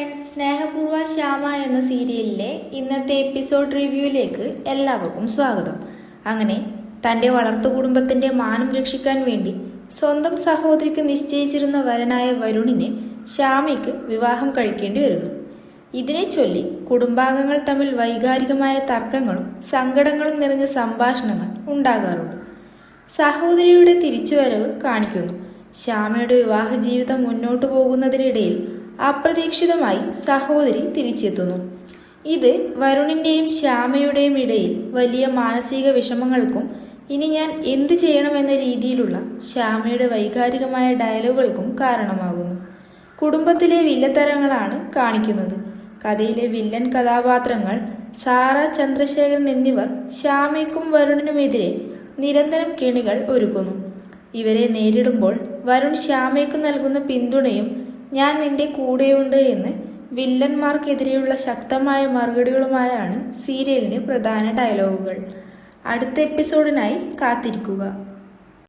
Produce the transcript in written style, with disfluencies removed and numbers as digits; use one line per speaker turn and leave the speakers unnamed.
Friends, സ്നേഹപൂർവ്വ Shyama എന്ന സീരിയലിലെ ഇന്നത്തെ എപ്പിസോഡ് റിവ്യൂയിലേക്ക് എല്ലാവർക്കും സ്വാഗതം. അങ്ങനെ തൻ്റെ വളർത്തു കുടുംബത്തിൻ്റെ മാനം രക്ഷിക്കാൻ വേണ്ടി സ്വന്തം സഹോദരിക്ക് നിശ്ചയിച്ചിരുന്ന വരനായ വരുണിനെ ശ്യാമയ്ക്ക് വിവാഹം കഴിക്കേണ്ടി വരുന്നു. ഇതിനെ ചൊല്ലി കുടുംബാംഗങ്ങൾ തമ്മിൽ വൈകാരികമായ തർക്കങ്ങളും സങ്കടങ്ങളും നിറഞ്ഞ സംഭാഷണങ്ങൾ ഉണ്ടാകാറുണ്ട്. സഹോദരിയുടെ തിരിച്ചുവരവ് കാണിക്കുന്നു. ശ്യാമയുടെ വിവാഹ ജീവിതം മുന്നോട്ടു പോകുന്നതിനിടയിൽ അപ്രതീക്ഷിതമായി സഹോദരി തിരിച്ചെത്തുന്നു. ഇത് വരുണിൻ്റെയും ശ്യാമയുടെയും ഇടയിൽ വലിയ മാനസിക വിഷമങ്ങൾക്കും ഇനി ഞാൻ എന്ത് ചെയ്യണമെന്ന രീതിയിലുള്ള ശ്യാമയുടെ വൈകാരികമായ ഡയലോഗുകൾക്കും കാരണമാകുന്നു. കുടുംബത്തിലെ വില്ലത്തരങ്ങളാണ് കാണിക്കുന്നത്. കഥയിലെ വില്ലൻ കഥാപാത്രങ്ങൾ സാറ, ചന്ദ്രശേഖരൻ എന്നിവർ ശ്യാമയ്ക്കും വരുണിനുമെതിരെ നിരന്തരം കെണികൾ ഒരുക്കുന്നു. ഇവരെ നേരിടുമ്പോൾ വരുൺ ശ്യാമയ്ക്ക് നൽകുന്ന പിന്തുണയും ഞാൻ നിന്റെ കൂടെയുണ്ട് എന്ന് വില്ലന്മാർക്കെതിരെയുള്ള ശക്തമായ മറുപടികളുമായാണ് സീരിയലിന് പ്രധാന ഡയലോഗുകൾ. അടുത്ത എപ്പിസോഡിനായി കാത്തിരിക്കുക.